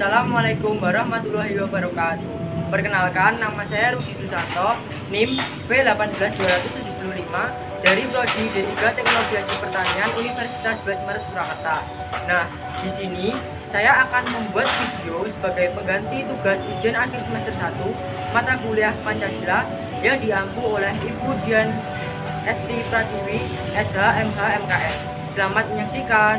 Assalamualaikum warahmatullahi wabarakatuh. Perkenalkan, nama saya Rudi Susanto, NIM B18275 dari Prodi D3 Teknologi Hasil Pertanian Universitas 11 Maret Surakarta. Nah, di sini saya akan membuat video sebagai pengganti tugas ujian akhir semester 1 mata kuliah Pancasila yang diampu oleh Ibu Dian Esti Pratiwi, SH, MH, MKN. Selamat menyaksikan.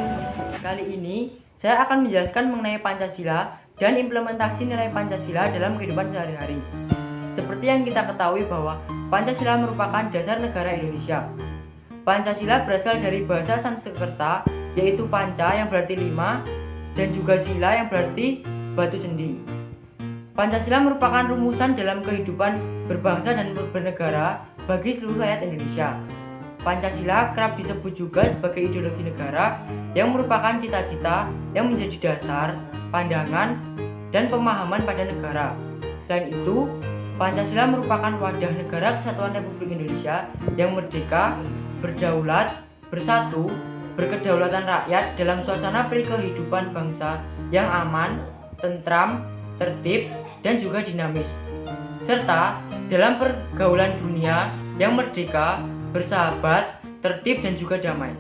Kali ini saya akan menjelaskan mengenai Pancasila dan implementasi nilai Pancasila dalam kehidupan sehari-hari. Seperti yang kita ketahui bahwa Pancasila merupakan dasar negara Indonesia. Pancasila berasal dari bahasa Sanskerta, yaitu panca yang berarti 5 dan juga sila yang berarti batu sendi. Pancasila merupakan rumusan dalam kehidupan berbangsa dan bernegara bagi seluruh rakyat Indonesia. Pancasila kerap disebut juga sebagai ideologi negara yang merupakan cita-cita yang menjadi dasar, pandangan, dan pemahaman pada negara. Selain itu, Pancasila merupakan wadah negara kesatuan Republik Indonesia yang merdeka, berdaulat, bersatu, berkedaulatan rakyat dalam suasana kehidupan bangsa yang aman, tentram, tertib, dan juga dinamis, serta dalam pergaulan dunia yang merdeka, bersahabat, tertib, dan juga damai.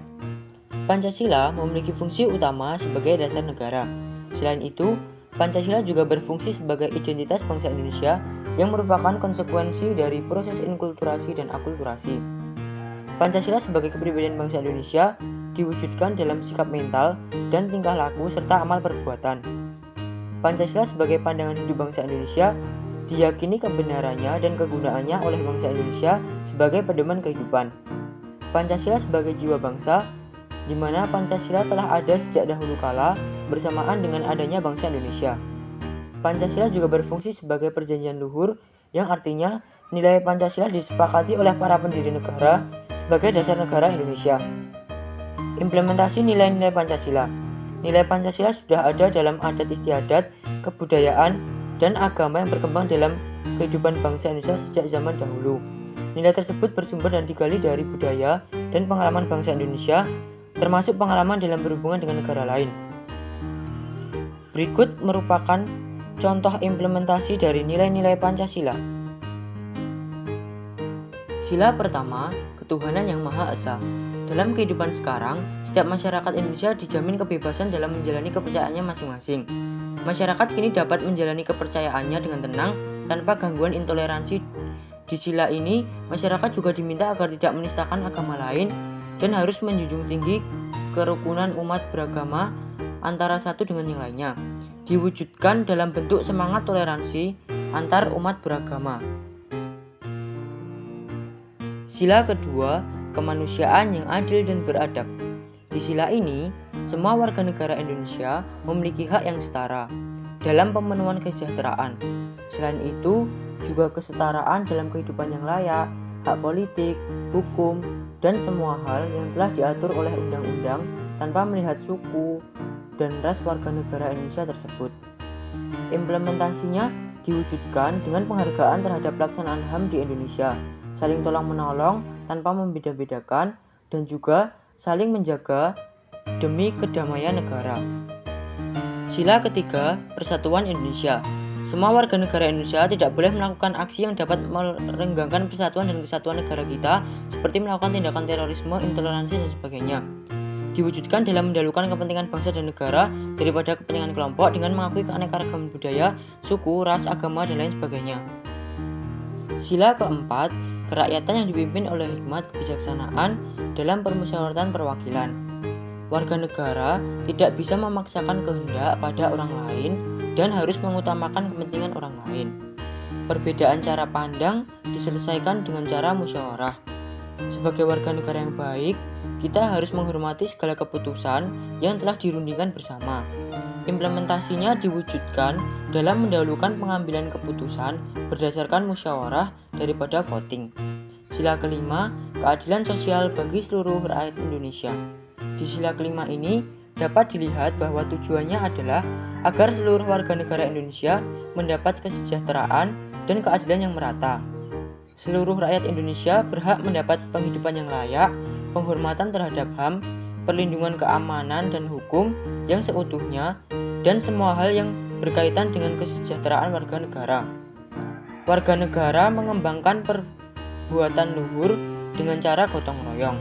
Pancasila memiliki fungsi utama sebagai dasar negara. Selain itu, Pancasila juga berfungsi sebagai identitas bangsa Indonesia yang merupakan konsekuensi dari proses inkulturasi dan akulturasi. Pancasila sebagai kepribadian bangsa Indonesia diwujudkan dalam sikap mental dan tingkah laku serta amal perbuatan. Pancasila sebagai pandangan hidup bangsa Indonesia diyakini kebenarannya dan kegunaannya oleh bangsa Indonesia sebagai pedoman kehidupan. Pancasila sebagai jiwa bangsa, di mana Pancasila telah ada sejak dahulu kala bersamaan dengan adanya bangsa Indonesia. Pancasila juga berfungsi sebagai perjanjian luhur yang artinya nilai Pancasila disepakati oleh para pendiri negara sebagai dasar negara Indonesia. Implementasi nilai-nilai Pancasila. Nilai Pancasila sudah ada dalam adat istiadat, kebudayaan, dan agama yang berkembang dalam kehidupan bangsa Indonesia sejak zaman dahulu. Nilai tersebut bersumber dan digali dari budaya dan pengalaman bangsa Indonesia, termasuk pengalaman dalam berhubungan dengan negara lain. Berikut merupakan contoh implementasi dari nilai-nilai Pancasila. Sila pertama, ketuhanan yang Maha Esa. Dalam kehidupan sekarang, setiap masyarakat Indonesia dijamin kebebasan dalam menjalani kepercayaannya masing-masing. Masyarakat kini dapat menjalani kepercayaannya dengan tenang tanpa gangguan intoleransi. Di sila ini, masyarakat juga diminta agar tidak menistakan agama lain dan harus menjunjung tinggi kerukunan umat beragama antara satu dengan yang lainnya, diwujudkan dalam bentuk semangat toleransi antar umat beragama. Sila kedua, kemanusiaan yang adil dan beradab. Di sila ini, semua warga negara Indonesia memiliki hak yang setara dalam pemenuhan kesejahteraan. Selain itu, juga kesetaraan dalam kehidupan yang layak, hak politik, hukum, dan semua hal yang telah diatur oleh undang-undang tanpa melihat suku dan ras warga negara Indonesia tersebut. Implementasinya diwujudkan dengan penghargaan terhadap pelaksanaan HAM di Indonesia, saling tolong-menolong tanpa membeda-bedakan, dan juga saling menjaga demi kedamaian negara. Sila ketiga, Persatuan Indonesia. Semua warga negara Indonesia tidak boleh melakukan aksi yang dapat merenggangkan persatuan dan kesatuan negara kita, seperti melakukan tindakan terorisme, intoleransi, dan sebagainya. Diwujudkan dalam mendahulukan kepentingan bangsa dan negara daripada kepentingan kelompok dengan mengakui keanekaragaman budaya, suku, ras, agama, dan lain sebagainya. Sila keempat, kerakyatan yang dipimpin oleh hikmat kebijaksanaan dalam permusyawaratan perwakilan. Warga negara tidak bisa memaksakan kehendak pada orang lain dan harus mengutamakan kepentingan orang lain. Perbedaan cara pandang diselesaikan dengan cara musyawarah. Sebagai warga negara yang baik, kita harus menghormati segala keputusan yang telah dirundingkan bersama. Implementasinya diwujudkan dalam mendahulukan pengambilan keputusan berdasarkan musyawarah daripada voting. Sila kelima, keadilan sosial bagi seluruh rakyat Indonesia. Di sila kelima ini dapat dilihat bahwa tujuannya adalah agar seluruh warga negara Indonesia mendapat kesejahteraan dan keadilan yang merata. Seluruh rakyat Indonesia berhak mendapat penghidupan yang layak, penghormatan terhadap HAM, perlindungan keamanan dan hukum yang seutuhnya, dan semua hal yang berkaitan dengan kesejahteraan warga negara. Warga negara mengembangkan perbuatan luhur dengan cara gotong royong.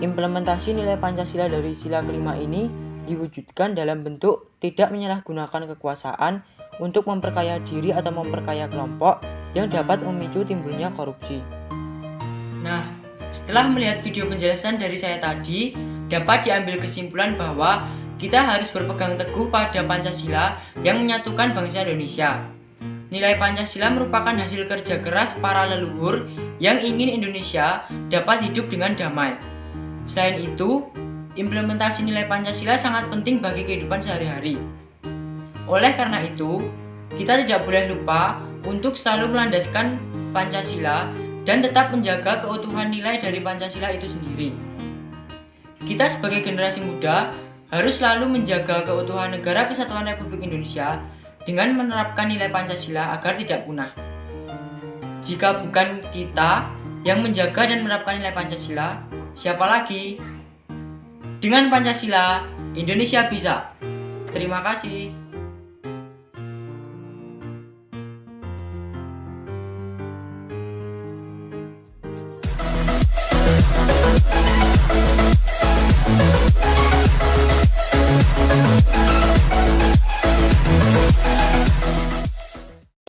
Implementasi nilai Pancasila dari sila kelima ini diwujudkan dalam bentuk tidak menyalahgunakan kekuasaan untuk memperkaya diri atau memperkaya kelompok yang dapat memicu timbulnya korupsi. Nah, setelah melihat video penjelasan dari saya tadi, dapat diambil kesimpulan bahwa kita harus berpegang teguh pada Pancasila yang menyatukan bangsa Indonesia. Nilai Pancasila merupakan hasil kerja keras para leluhur yang ingin Indonesia dapat hidup dengan damai. Selain itu, implementasi nilai Pancasila sangat penting bagi kehidupan sehari-hari. Oleh karena itu, kita tidak boleh lupa untuk selalu melandaskan Pancasila dan tetap menjaga keutuhan nilai dari Pancasila itu sendiri. Kita sebagai generasi muda harus selalu menjaga keutuhan Negara Kesatuan Republik Indonesia dengan menerapkan nilai Pancasila agar tidak punah. Jika bukan kita yang menjaga dan menerapkan nilai Pancasila, siapa lagi? Dengan Pancasila, Indonesia bisa. Terima kasih.